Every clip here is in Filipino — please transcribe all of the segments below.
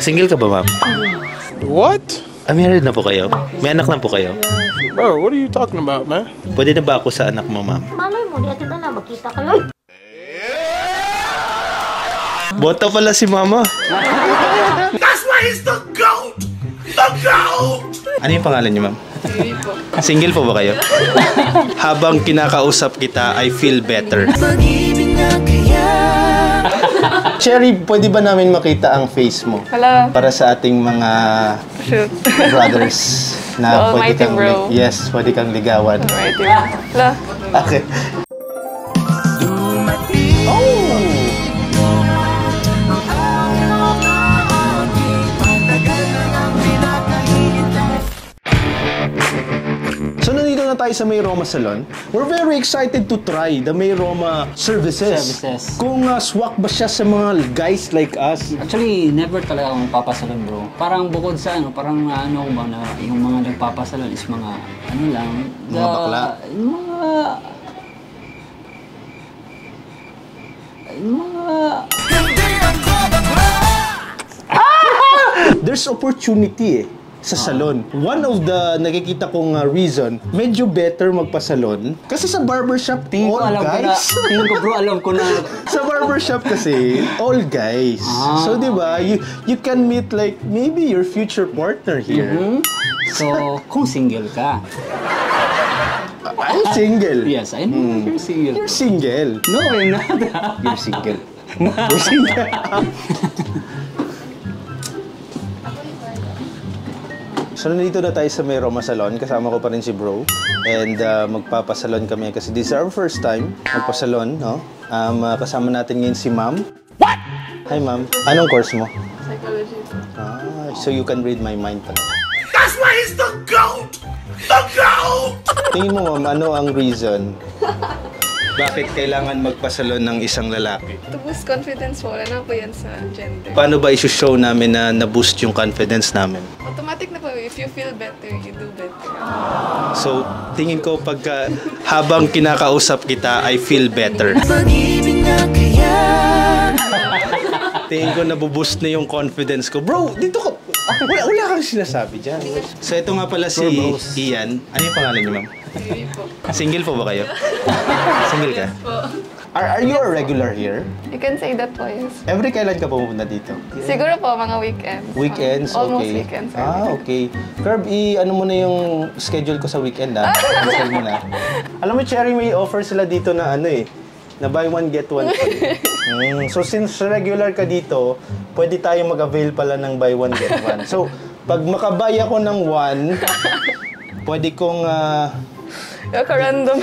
Single ka ba, ma'am? What? Married na po kayo? May anak na po kayo? Bro, what are you talking about, man? Pwede na ba ako sa anak mo, ma'am? Malay mo, di atin na magkita kayo. Bota pala si mama. That's why he's the GOAT! The GOAT! Ano yung pangalan niyo, ma'am? Single po ba kayo? Habang kinakausap kita, I feel better. Cherry, pwede ba namin makita ang face mo? Hello. Para sa ating mga brothers na pwede kang bro. Yes, pwede kang ligawan. Alright, yeah. Hello. Okay. Oh! So nandito na tayo sa May Roma Salon. We're very excited to try the May Roma services. Kung swak ba siya sa mga guys like us? Actually, never talaga akong papasalon, bro. Parang bukod sa parang ano ba na yung mga nagpapasalon is mga ano lang, mga bakla. There's opportunity sa salon. One of the nakikita kong reason, medyo better magpa-salon. Kasi sa barbershop, all guys. Tingin ko, bro, alam ko na. Sa barbershop kasi, all guys. So, di ba, you can meet like maybe your future partner here. So, kung single ka. I'm single. Yes, I know you're single. You're single. No, I'm not. You're single. You're single. So, nandito na tayo sa May Roma Salon. Kasama ko pa rin si bro. And magpapasalon kami kasi this is our first time magpasalon, no? Kasama natin ngayon si ma'am. What? Hi, ma'am. Anong course mo? Psychology. So you can read my mind pala. That's why he's the GOAT! The GOAT! Tingin mo, ma'am, ano ang reason? Bakit kailangan magpasalon ng isang lalaki? To boost confidence po, wala na po yan sa gender. Paano ba isushow namin na na-boost yung confidence namin? Automatic na po, if you feel better, you do better. So, tingin ko pagka habang kinakausap kita, I feel better. Tingin ko nabuboost na yung confidence ko. Bro, dito ka. Wala kang sinasabi dyan. So, ito nga pala si Ian. Ano yung pangalan niyo, ma'am? Single po ba kayo? Single ka? Are you a regular here? You can say that po, yes. Every kailan ka pumunta dito? Siguro po, mga weekends. Weekends? Almost Okay. weekends. Okay. Curb, ano mo na yung schedule ko sa weekend, ha? Cancel mo na. Alam mo, Cherry, may offer sila dito na na buy one, get one. So, since regular ka dito, pwede tayo mag-avail pala ng buy one, get one. So, pag makabay ako ng one, pwede kong Kaka-random.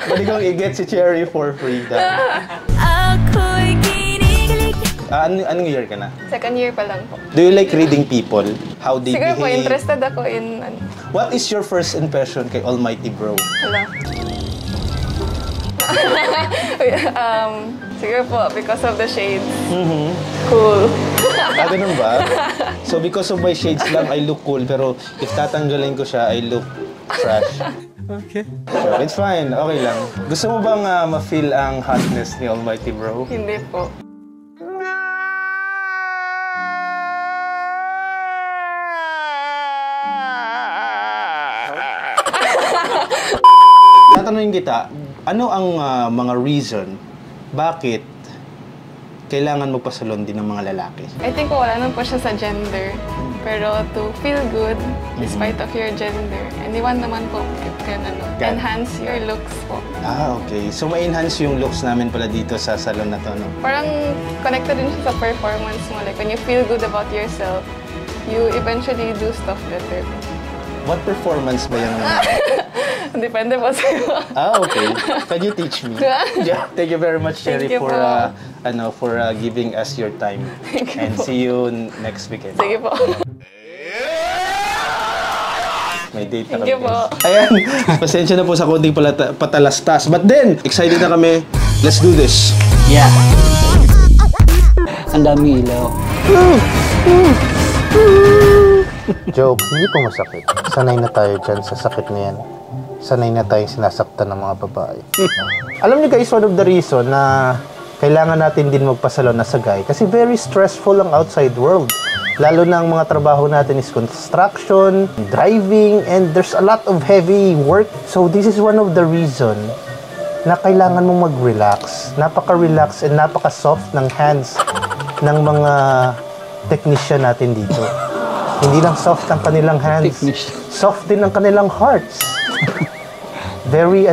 pwede kong i-get si Cherry for free. Anong year ka na? Second year pa lang po. Do you like reading people? How they Siguro po, behave? interested ako in... What is your first impression kay Almighty Bro? Wala. Siguro po, because of the shades. Cool. Ganun ba? So because of my shades lang, I look cool. Pero if tatanggalin ko siya, I look trash. Okay. So, it's fine. Okay lang. Gusto mo bang ma-feel ang hotness ni Almighty Bro? Hindi po. Tatanungin kita, ano ang mga reason bakit kailangan magpasalon din ng mga lalaki? I think wala naman po siya sa gender. Pero to feel good, despite of your gender, anyone naman po can enhance your looks po. Okay. So, ma-enhance yung looks namin pala dito sa salon na to, no? Parang connected din siya sa performance mo. Like, when you feel good about yourself, you eventually do stuff better. What performance ba yung... Depende po sa'yo. Okay. Can you teach me? Yeah. Thank you very much, Cherry, Thank you for giving us your time. And see you next weekend. Sige po. May date na Thank kami. you po. Ayan. Pasensya na po sa konting patalastas. But then, excited na kami. Let's do this. Yeah. Ang dami ilaw. Joke, hindi po masakit. Sanay na tayo dyan sa sakit na yan. Sanay na tayong sinasaktan ng mga babae. Alam niyo guys, one of the reason na kailangan natin din magpasalon na sa guy kasi very stressful ang outside world. Lalo na ang mga trabaho natin is construction, driving, and there's a lot of heavy work. So this is one of the reason na kailangan mong mag-relax. Napaka-relax and napaka-soft ng hands ng mga technician natin dito. Hindi lang soft ang kanilang hands, soft din ang kanilang hearts. Very,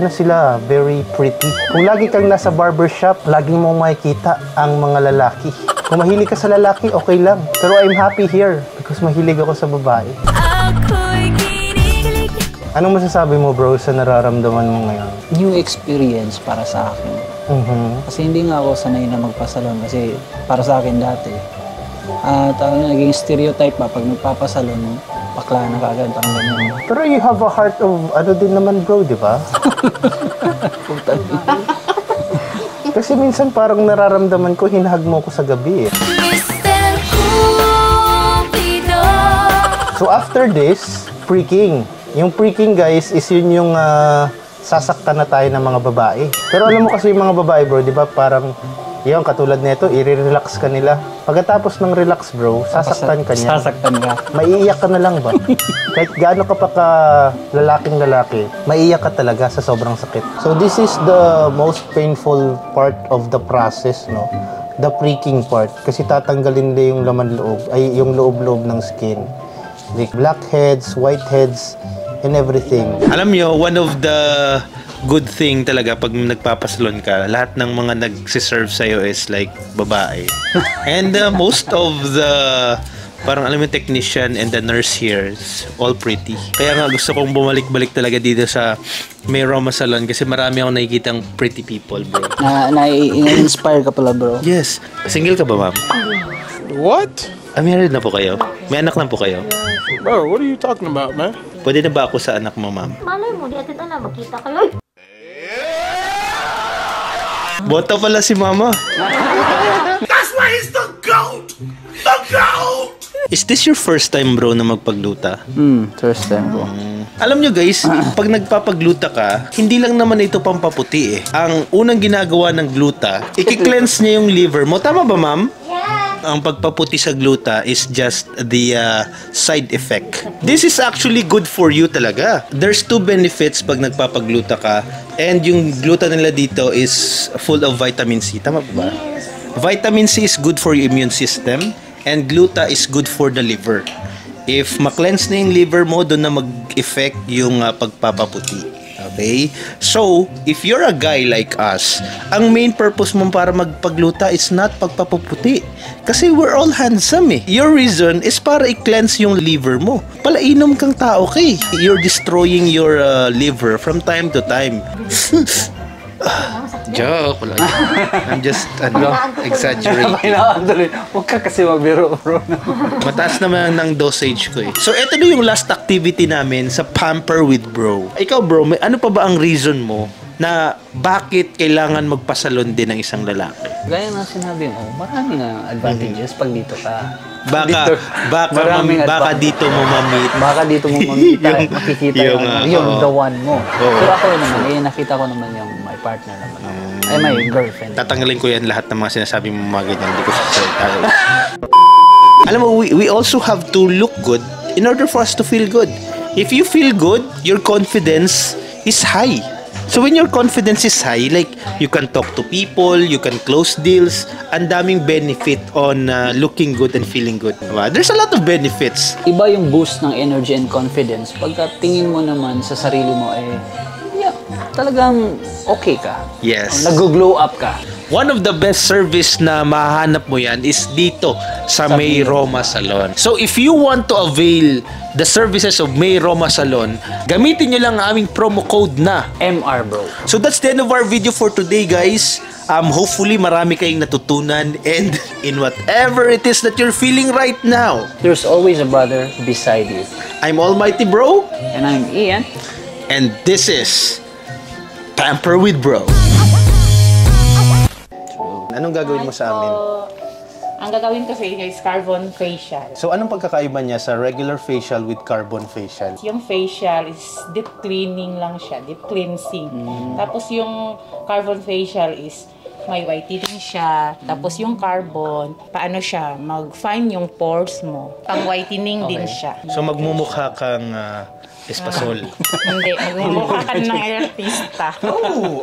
very pretty. Kung lagi kang nasa barbershop, laging mong makikita ang mga lalaki. Kung mahilig ka sa lalaki, okay lang. Pero I'm happy here because mahilig ako sa babae. Anong masasabi mo, bro, sa nararamdaman mo ngayon? New experience para sa akin. Kasi hindi nga ako sanay na magpasalon kasi para sa akin dati. Naging stereotype pa pag nagpapasalon, bakla na kagad, parang ganyan. Pero you have a heart of din naman, bro, di ba? Kasi minsan parang nararamdaman ko, hinahag mo ko sa gabi eh. So after this, pre-king. Yung pre-king, guys, is yun yung sasaktan na tayo ng mga babae. Pero alam mo kasi yung mga babae, bro, di ba parang yung katulad nito, i-relax ka nila. Pagkatapos ng relax, bro, sasaktan ka niya. Sasaktan ka. Maiiyak ka na lang ba? Kahit gaano ka pa lalaking lalaki, maiiyak ka talaga sa sobrang sakit. So this is the most painful part of the process, no? The pre-king part. Kasi tatanggalin nila yung laman loob, ay yung loob-loob ng skin. Like blackheads, whiteheads, and everything. Alam nyo, one of the good thing talaga pag nagpapasalon ka, lahat ng mga nagsiserve sa'yo is like babae. And most of the parang alam mo technician and the nurse here is all pretty. Kaya nga gusto kong bumalik-balik talaga dito sa May Roma Salon kasi marami akong nakikitang pretty people, bro. Na-inspire ka pala, bro. Yes. Single ka ba, ma'am? What? Married na po kayo? May anak na po kayo? Bro, what are you talking about, man? Pwede na ba ako sa anak mo, ma'am? Malay mo, di atin alam, magkita kayo. Bota pala si mama. That's why he's the GOAT! The GOAT! Is this your first time, bro, na magpagluta? First time, bro. Alam nyo guys, pag nagpapagluta ka, hindi lang naman ito pampaputi eh. Ang unang ginagawa ng gluta, i-cleanse niya yung liver mo. Tama ba, ma'am? Ang pagpaputi sa gluta is just the side effect. This is actually good for you talaga. There's two benefits pag nagpapagluta ka. And yung gluta nila dito is full of vitamin C. Tama ba? Vitamin C is good for your immune system. And gluta is good for the liver. If ma-cleanse na yung liver mo, doon na mag-effect yung pagpapaputi. Okay? So, if you're a guy like us, ang main purpose mo para magpagluta is not pagpapaputi. Kasi we're all handsome eh. Your reason is para i-cleanse yung liver mo. Palainom kang tao kay. You're destroying your liver from time to time. Joke lang. I'm just, exaggerating. Huwag ka kasi magbiro, bro. Mataas naman ng dosage ko eh. So, ito na yung last activity namin sa Pamper with Bro. Ikaw, bro, ano pa ba ang reason mo na bakit kailangan magpasalon din ng isang lalaki? Gaya nga sinabi mo, maraming advantages pag dito ka. Baka dito mo ma-meet. Baka dito mo makikita yung the one mo. Pero ako naman, nakita ko naman yung my partner naman. Ay, my girlfriend. Tatanggalin ko yan lahat ng mga sinasabi mo mga ganyan. Hindi ko sasalita. Alam mo, we also have to look good in order for us to feel good. If you feel good, your confidence is high. So when your confidence is high, like you can talk to people, you can close deals, ang daming benefit on looking good and feeling good. Diba? There's a lot of benefits. Iba yung boost ng energy and confidence. Pagka tingin mo naman sa sarili mo, talagang okay ka. Yes. Nag-glow up ka. One of the best service na mahanap mo yan is dito sa May Roma Salon. So if you want to avail the services of May Roma Salon, gamitin nyo lang ang aming promo code na MR, bro. So that's the end of our video for today, guys. Hopefully marami kayong natutunan, and in whatever it is that you're feeling right now, There's always a brother beside you. I'm Almighty Bro, And I'm Ian. and this is Pamper with Bro. Anong gagawin mo sa amin? Ang gagawin ko sa inyo is carbon facial. So anong pagkakaiba niya sa regular facial with carbon facial? Yung facial is deep cleaning lang siya, deep cleansing. Tapos yung carbon facial is May whitening siya. Tapos yung carbon, paano siya, mag-fine yung pores mo. Pang-whitening din siya. So magmumukha kang espasol. Hindi, magmumukha ka ng artista. Oh,